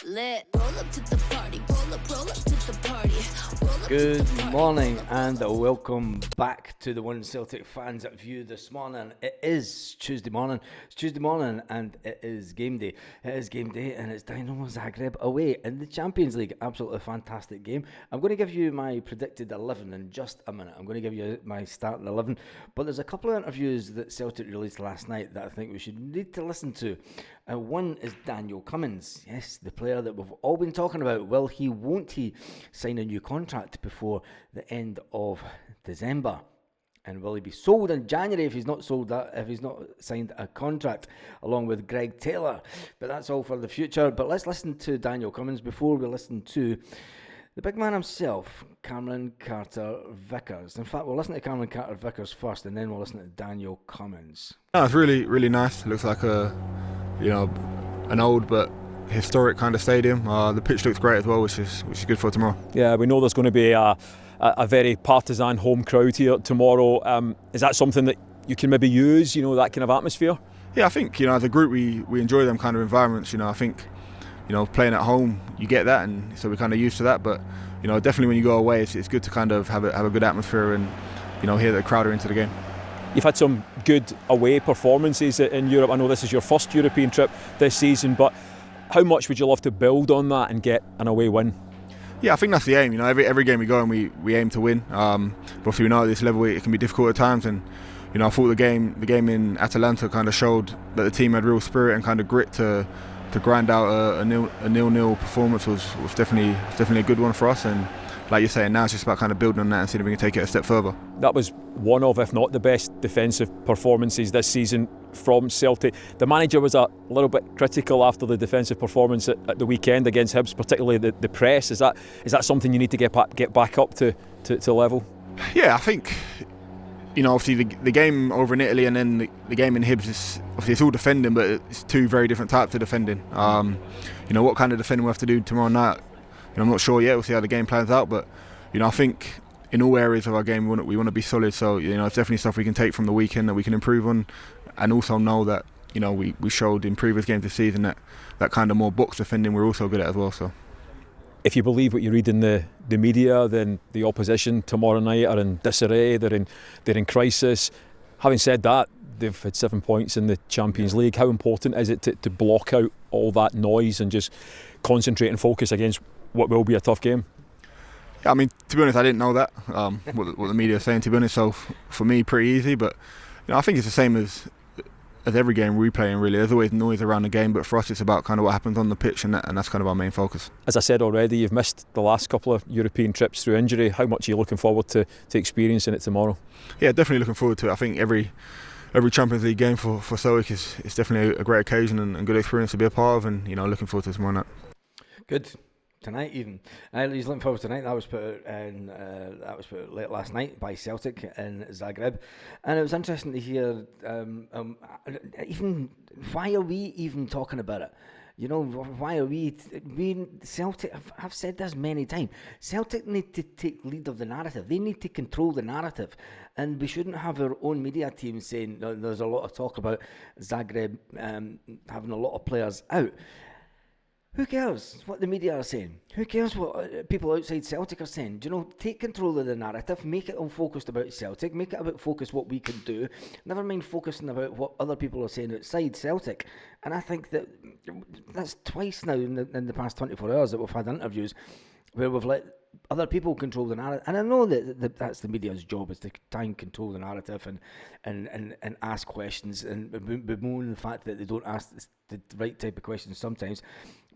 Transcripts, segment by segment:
lit. Roll up to the party, roll up to the party. Good morning and welcome back to the One Celtic Fans View this morning. It is Tuesday morning. It's Tuesday morning and it is game day. It is game day and it's Dinamo Zagreb away in the Champions League. Absolutely fantastic game. I'm going to give you my predicted 11 in just a minute. I'm going to give you my starting 11. But there's a couple of interviews that Celtic released last night that I think we should need to listen to. One is Daniel Cummins. Yes, the player that we've all been talking about. Won't he sign a new contract before the end of December? And will he be sold in January if he's not signed a contract, along with Greg Taylor? But that's all for the future. But let's listen to Daniel Cummins before we listen to the big man himself, Cameron Carter-Vickers. In fact, we'll listen to Cameron Carter-Vickers first, and then we'll listen to Daniel Cummins. No, it's really, really nice. It looks like an old but historic kind of stadium. The pitch looks great as well, which is good for tomorrow. Yeah, we know there's going to be a very partisan home crowd here tomorrow. Is that something that you can maybe use? That kind of atmosphere. Yeah, I think as a group we enjoy them kind of environments. I think playing at home you get that, and so we're kind of used to that. But definitely when you go away, it's good to kind of have a good atmosphere and hear the crowd are into the game. You've had some good away performances in Europe. I know this is your first European trip this season, but how much would you love to build on that and get an away win? Yeah, I think that's the aim. Every game we go and we aim to win. But obviously we know at this level it can be difficult at times, and I thought the game in Atalanta kind of showed that the team had real spirit and kind of grit to grind out a 0-0 performance was definitely a good one for us. And like you're saying, now it's just about kind of building on that and seeing if we can take it a step further. That was one of, if not the best defensive performances this season from Celtic. The manager was a little bit critical after the defensive performance at the weekend against Hibs, particularly the press. Is that something you need to get back up to level? Yeah, I think obviously the game over in Italy and then the game in Hibs is obviously it's all defending, but it's two very different types of defending. What kind of defending we'll have to do tomorrow night, I'm not sure yet. We'll see how the game plans out, but I think in all areas of our game we want to be solid. So it's definitely stuff we can take from the weekend that we can improve on, and also know that we showed in previous games this season that kind of more box defending we're also good at as well. So if you believe what you read in the media, then the opposition tomorrow night are in disarray. They're in crisis. Having said that, they've had 7 points in the Champions League. How important is it to block out all that noise and just concentrate and focus against what will be a tough game? Yeah, to be honest, I didn't know that, what the media are saying, to be honest. So for me, pretty easy. But I think it's the same as every game we play in, really. There's always noise around the game, but for us it's about kind of what happens on the pitch, and that's kind of our main focus. As I said already, you've missed the last couple of European trips through injury. How much are you looking forward to experiencing it tomorrow? Yeah, definitely looking forward to it. I think every Champions League game for Celtic is definitely a great occasion and good experience to be a part of, and looking forward to tomorrow night. Good. Tonight even. He's looking forward to tonight. That was put out late last night by Celtic in Zagreb, and it was interesting to hear. Even why are we even talking about it? Why are we Celtic? I've said this many times. Celtic need to take lead of the narrative. They need to control the narrative, and we shouldn't have our own media team saying there's a lot of talk about Zagreb having a lot of players out. Who cares what the media are saying? Who cares what people outside Celtic are saying? Take control of the narrative, make it all focused about Celtic, make it about focus what we can do, never mind focusing about what other people are saying outside Celtic. And I think that's twice now in the past 24 hours that we've had interviews where we've let other people control the narrative. And I know that that's the media's job, is to try and control the narrative and ask questions and bemoan the fact that they don't ask the right type of questions sometimes.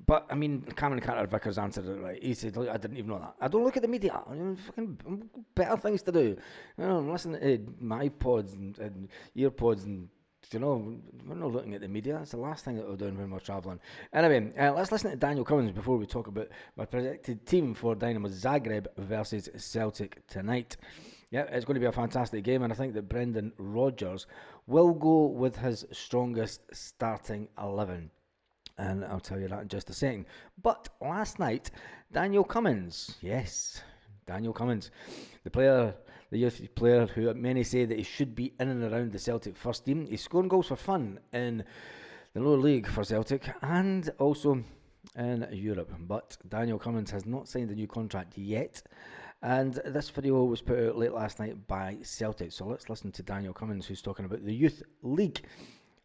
But Cameron Carter-Vickers answered it right. He said, I didn't even know that. I don't look at the media. Fucking better things to do. I'm listening to my pods and earpods and we're not looking at the media. That's the last thing that we're doing when we're travelling. Anyway, let's listen to Daniel Cummins before we talk about my predicted team for Dinamo Zagreb versus Celtic tonight. Yeah, it's going to be a fantastic game, and I think that Brendan Rodgers will go with his strongest starting 11. And I'll tell you that in just a second. But last night, Daniel Cummins, yes, Daniel Cummins, the youth player who many say that he should be in and around the Celtic first team. He's scoring goals for fun in the lower league for Celtic, and also in Europe. But Daniel Cummins has not signed a new contract yet. And this video was put out late last night by Celtic. So let's listen to Daniel Cummins, who's talking about the Youth League.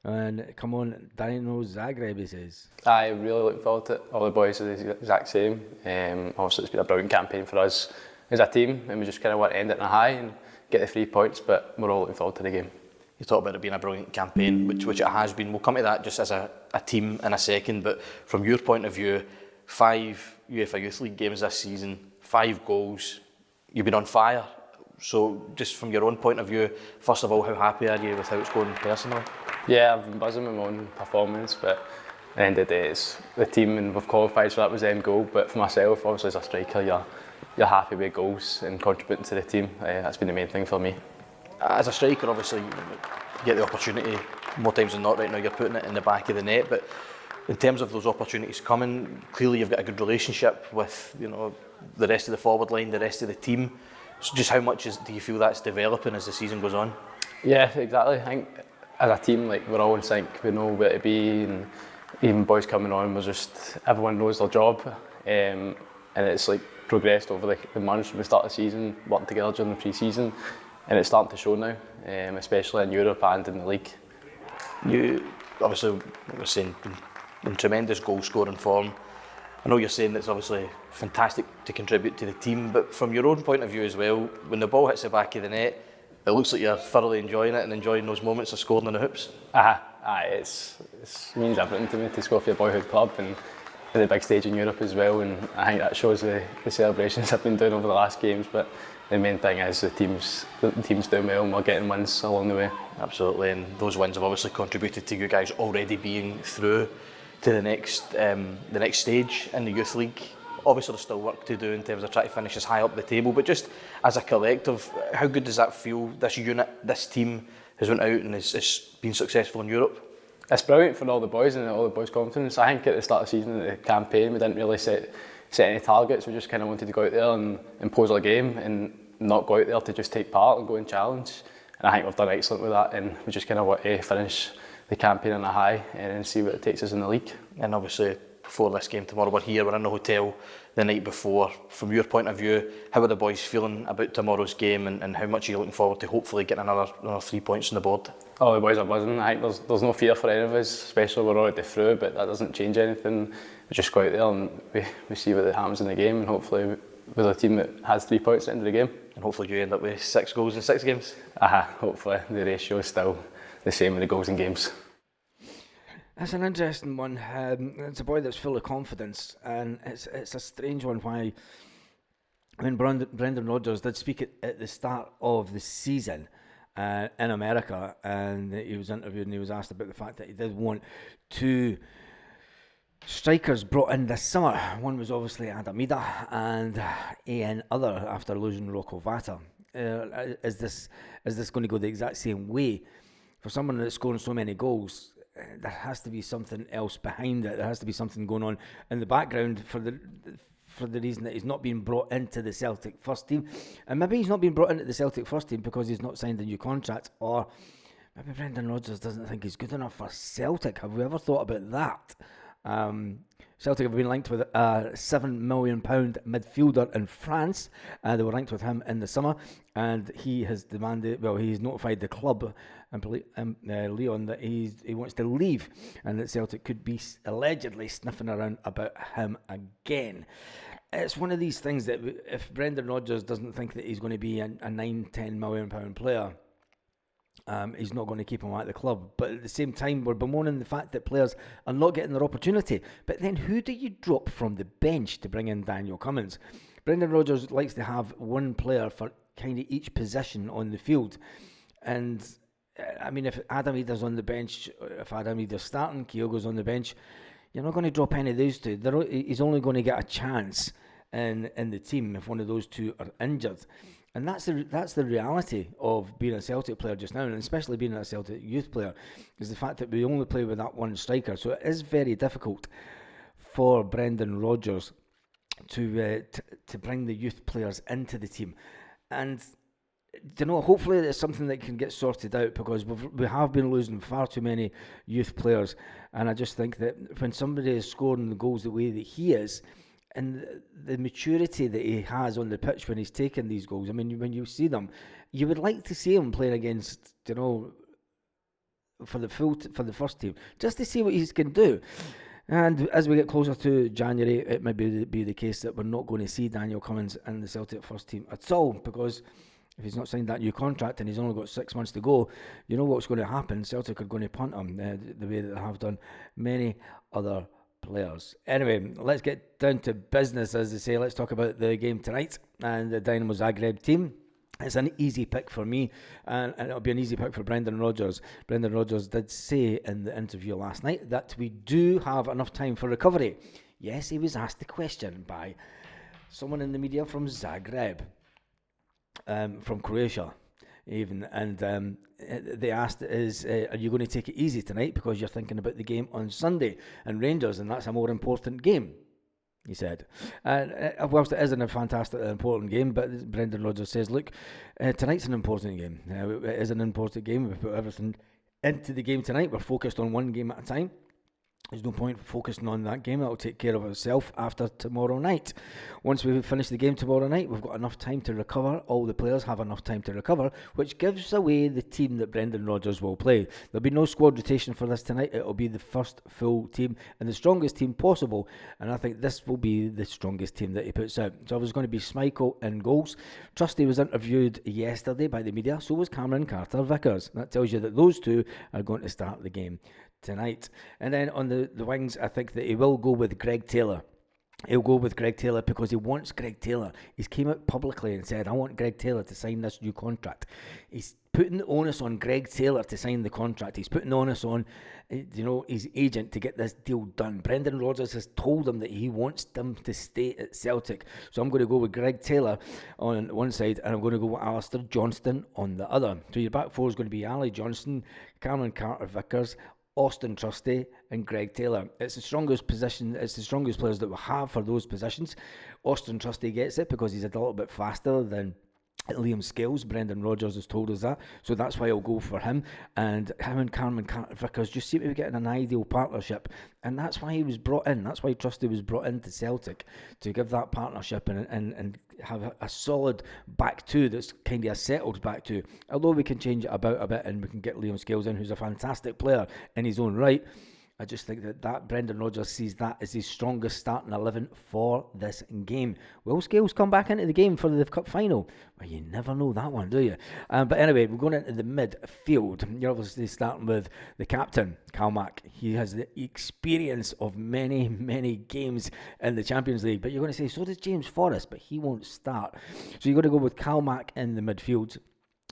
And come on, Dinamo Zagreb, he says. I really look forward to it. All the boys are the exact same. Obviously, it's been a brilliant campaign for us as a team, and we just kind of want to end it on a high and get the 3 points, but we're all looking forward to the game. You talk about it being a brilliant campaign, which it has been. We'll come to that just as a team in a second, but from your point of view, 5 UEFA Youth League games this season, 5 goals, you've been on fire. So just from your own point of view, first of all, how happy are you with how it's going personally? Yeah, I've been buzzing with my own performance, but at the end of the day, it's the team, and we've qualified, so that was the end goal. But for myself, obviously as a striker, you're happy with goals and contributing to the team. That's been the main thing for me. As a striker, obviously, you get the opportunity more times than not. Right now, you're putting it in the back of the net. But in terms of those opportunities coming, clearly you've got a good relationship with the rest of the forward line, the rest of the team. So just how much do you feel that's developing as the season goes on? Yeah, exactly. I think as a team, we're all in sync. We know where to be, and even boys coming on, everyone knows their job, and it's progressed over the months from the start of the season, working together during the pre-season, and it's starting to show now, especially in Europe and in the league. You obviously, like we're saying, in tremendous goal scoring form. I know you're saying it's obviously fantastic to contribute to the team, but from your own point of view as well, when the ball hits the back of the net, it looks like you're thoroughly enjoying it and enjoying those moments of scoring in the hoops. It means everything to me to score for your boyhood club and at the big stage in Europe as well, and I think that shows the celebrations I've been doing over the last games. But the main thing is the team's doing well and we're getting wins along the way. Absolutely, and those wins have obviously contributed to you guys already being through to the next stage in the Youth League. Obviously there's still work to do in terms of trying to finish as high up the table, but just as a collective, how good does that feel? This unit, this team has went out and has been successful in Europe. It's brilliant for all the boys and all the boys' confidence. I think at the start of the season, the campaign, we didn't really set any targets. We just kind of wanted to go out there and impose our game and not go out there to just take part and go and challenge. And I think we've done excellent with that, and we just kind of want to finish the campaign on a high and then see what it takes us in the league. And obviously before this game tomorrow, we're in the hotel the night before. From your point of view, how are the boys feeling about tomorrow's game, and how much are you looking forward to hopefully getting another 3 points on the board? Oh, the boys are buzzing. I think there's no fear for any of us, especially we're already through, but that doesn't change anything. We just go out there and we see what happens in the game, and hopefully with a team that has 3 points at the end of the game. And hopefully you end up with 6 goals in 6 games. Hopefully the ratio is still the same with the goals in games. That's an interesting one. It's a boy that's full of confidence, and it's a strange one. Why, when Brendan Rodgers did speak at the start of the season in America, and he was interviewed and he was asked about the fact that he did want 2 strikers brought in this summer. One was obviously Adamida and Ian Other after losing Rocco Vata. Is this going to go the exact same way? For someone that's scoring so many goals, there has to be something else behind it. There has to be something going on in the background for the reason that he's not being brought into the Celtic first team. And maybe he's not being brought into the Celtic first team because he's not signed a new contract, or maybe Brendan Rodgers doesn't think he's good enough for Celtic. Have we ever thought about that? Celtic have been linked with a £7 million midfielder in France. They were linked with him in the summer, and he has he's notified the club and Leon that he wants to leave, and that Celtic could be allegedly sniffing around about him again. It's one of these things that if Brendan Rodgers doesn't think that he's going to be a £9-10 million player, he's not going to keep him at the club. But at the same time, we're bemoaning the fact that players are not getting their opportunity. But then who do you drop from the bench to bring in Daniel Cummins? Brendan Rodgers likes to have one player for kind of each position on the field. And I mean, if Adam Ida's on the bench, if Adam Ida's starting, Kyogo's on the bench, you're not going to drop any of those 2. He's only going to get a chance in the team if one of those 2 are injured. And that's the reality of being a Celtic player just now, and especially being a Celtic youth player, is the fact that we only play with that one striker. So it is very difficult for Brendan Rodgers to bring the youth players into the team. And hopefully it's something that can get sorted out, because we have been losing far too many youth players, and I just think that when somebody is scoring the goals the way that he is, and the maturity that he has on the pitch when he's taking these goals, I mean, when you see them, you would like to see him playing against, for the first team, just to see what he can do. And as we get closer to January, it may be the case that we're not going to see Daniel Cummins in the Celtic first team at all, because if he's not signed that new contract and he's only got 6 months to go, you know what's going to happen. Celtic are going to punt him the way that they have done many other players. Anyway, let's get down to business, as they say. Let's talk about the game tonight and the Dinamo Zagreb team. It's an easy pick for me, and it'll be an easy pick for Brendan Rodgers. Brendan Rodgers did say in the interview last night that we do have enough time for recovery. Yes, he was asked the question by someone in the media from Zagreb, from Croatia even, and they asked, are you going to take it easy tonight because you're thinking about the game on Sunday and Rangers, and that's a more important game, he said. And whilst it isn't a fantastic important game, but Brendan Rodgers says, look, tonight's an important game. It is an important game. We put everything into the game tonight. We're focused on one game at a time. There's no point focusing on that game. That'll take care of itself after tomorrow night. Once we finish the game tomorrow night, we've got enough time to recover. All the players have enough time to recover, which gives away the team that Brendan Rodgers will play. There'll be no squad rotation for this tonight. It'll be the first full team and the strongest team possible. And I think this will be the strongest team that he puts out. So there's going to be Schmeichel in goals. Trusty was interviewed yesterday by the media. So was Cameron Carter-Vickers. That tells you that those two are going to start the game tonight. And then on the wings, I think that he will go with Greg Taylor. He'll go with Greg Taylor because he wants Greg Taylor. He's came out publicly and said, I want Greg Taylor to sign this new contract. He's putting the onus on Greg Taylor to sign the contract. He's putting the onus on, his agent to get this deal done. Brendan Rodgers has told him that he wants them to stay at Celtic. So I'm going to go with Greg Taylor on one side, and I'm going to go with Alistair Johnston on the other. So your back four is going to be Ali Johnston, Cameron Carter-Vickers, Austin Trusty and Greg Taylor. It's the strongest position. It's the strongest players that we have for those positions. Austin Trusty gets it because he's a little bit faster than Liam Scales. Brendan Rodgers has told us that, so that's why I'll go for him. And him and Cameron Carter-Vickers just seem to be getting an ideal partnership, and that's why he was brought in. That's why Trusty was brought into Celtic, to give that partnership and have a solid back two that's kind of a settled back two. Although we can change it about a bit and we can get Liam Scales in, who's a fantastic player in his own right. I just think that Brendan Rodgers sees that as his strongest starting 11 for this game. Will Scales come back into the game for the Cup final? Well, you never know that one, do you? But anyway, we're going into the midfield. You're obviously starting with the captain, Kalmak. He has the experience of many, many games in the Champions League. But you're going to say, so does James Forrest, but he won't start. So you're going to go with Kalmak in the midfield.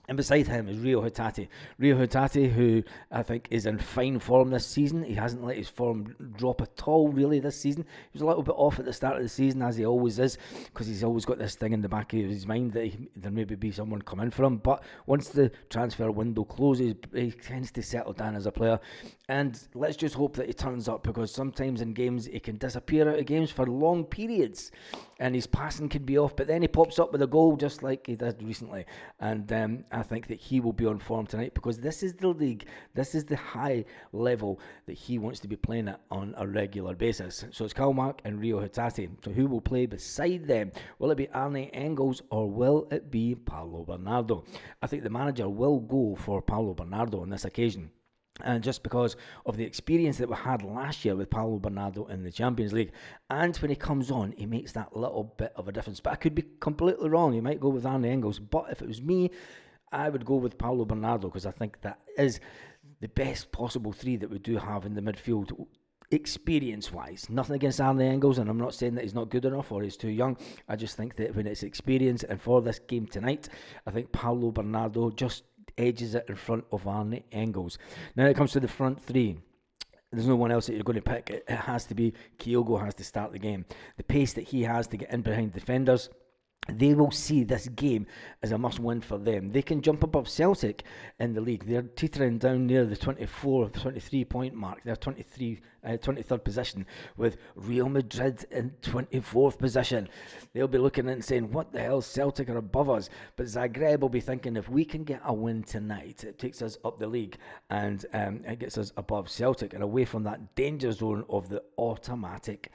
And beside him is Rio Hatate. Rio Hatate, who I think is in fine form this season. He hasn't let his form drop at all, really, this season. He was a little bit off at the start of the season, as he always is, because he's always got this thing in the back of his mind that there may be someone come in for him. But once the transfer window closes, he tends to settle down as a player. And let's just hope that he turns up, because sometimes in games he can disappear out of games for long periods. And his passing can be off, but then he pops up with a goal just like he did recently. And I think that he will be on form tonight, because this is the league, this is the high level that he wants to be playing at on a regular basis. So it's Kalmak and Rio Hatate. So who will play beside them? Will it be Arne Engels or will it be Paulo Bernardo? I think the manager will go for Paulo Bernardo on this occasion. And just because of the experience that we had last year with Paulo Bernardo in the Champions League. And when he comes on, he makes that little bit of a difference. But I could be completely wrong. He might go with Arne Engels. But if it was me, I would go with Paulo Bernardo, because I think that is the best possible three that we do have in the midfield, experience-wise. Nothing against Arne Engels, and I'm not saying that he's not good enough or he's too young. I just think that when it's experience, and for this game tonight, I think Paulo Bernardo just edges it in front of Arne Engels. Now it comes to the front three. There's no one else that you're going to pick. It has to be Kyogo has to start the game. The pace that he has to get in behind defenders, they will see this game as a must-win for them. They can jump above Celtic in the league. They're teetering down near the 23-point mark. They're 23rd position, with Real Madrid in 24th position. They'll be looking at it and saying, what the hell, Celtic are above us? But Zagreb will be thinking, if we can get a win tonight, it takes us up the league, and it gets us above Celtic and away from that danger zone of the automatic,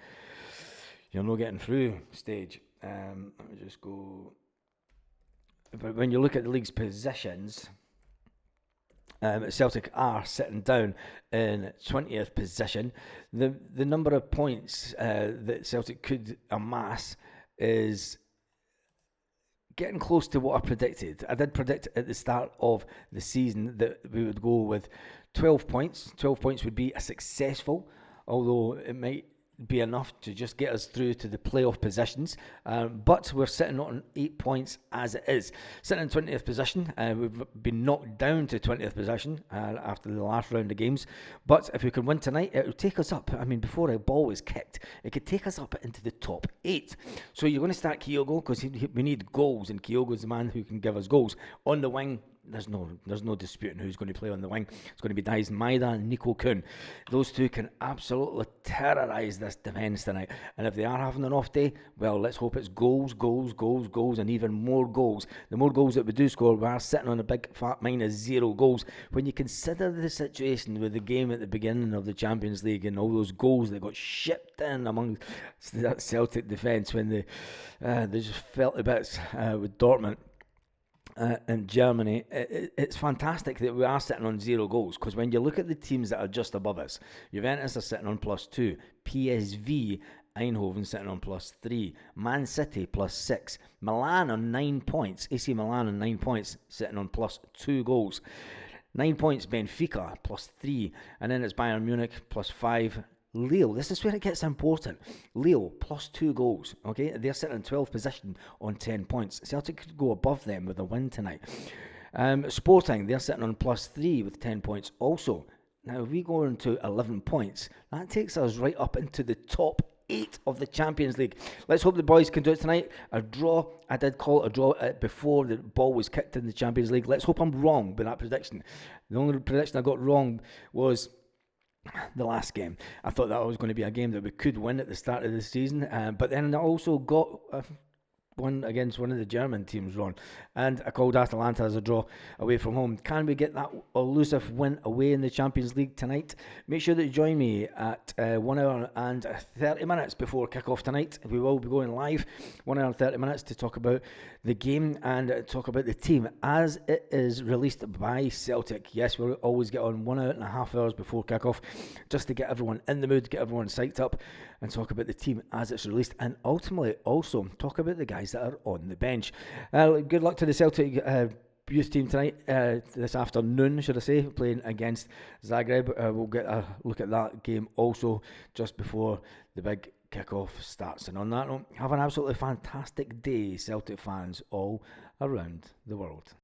you're not getting through stage. Let me just go. But when you look at the league's positions, Celtic are sitting down in 20th position. The number of points that Celtic could amass is getting close to what I predicted. I did predict at the start of the season that we would go with 12 points. 12 points would be a successful, although it might be enough to just get us through to the playoff positions, but we're sitting on 8 points as it is. Sitting in 20th position, we've been knocked down to 20th position after the last round of games, but if we can win tonight, it will take us up. I mean, before a ball was kicked, it could take us up into the top 8. So you're going to start Kyogo, because we need goals, and Kyogo's the man who can give us goals. On the wing, there's no disputing who's going to play on the wing. It's going to be Daizen Maeda and Nico Kuhn. Those two can absolutely terrorise this defence tonight. And if they are having an off day, well, let's hope it's goals, and even more goals. The more goals that we do score, we are sitting on a big fat -0 goals. When you consider the situation with the game at the beginning of the Champions League and all those goals that got shipped in among that Celtic defence when they just felt a bit with Dortmund. In Germany, it's fantastic that we are sitting on 0 goals, because when you look at the teams that are just above us, Juventus are sitting on +2, PSV Eindhoven sitting on +3, Man City +6, Milan on 9 points, AC Milan on 9 points, sitting on +2 goals, 9 points Benfica +3, and then it's Bayern Munich +5. Lille, this is where it gets important. Lille +2 goals. Okay, they're sitting in 12th position on 10 points. Celtic could go above them with a win tonight. Sporting, they're sitting on +3 with 10 points also. Now, if we go into 11 points, that takes us right up into the top 8 of the Champions League. Let's hope the boys can do it tonight. A draw, I did call it a draw before the ball was kicked in the Champions League. Let's hope I'm wrong with that prediction. The only prediction I got wrong was the last game. I thought that was going to be a game that we could win at the start of the season, but then I also got one against one of the German teams wrong, and I called Atalanta as a draw away from home. Can we get that elusive win away in the Champions League tonight? Make sure that you join me at 1 hour and 30 minutes before kick-off tonight. We will be going live 1 hour and 30 minutes to talk about the game and talk about the team as it is released by Celtic. Yes, we'll always get on 1.5 hours before kick-off just to get everyone in the mood, get everyone psyched up, and talk about the team as it's released, and ultimately also talk about the guys that are on the bench. Good luck to the Celtic youth team tonight, this afternoon, should I say, playing against Zagreb. We'll get a look at that game also just before the big kick-off starts. And on that note, have an absolutely fantastic day, Celtic fans all around the world.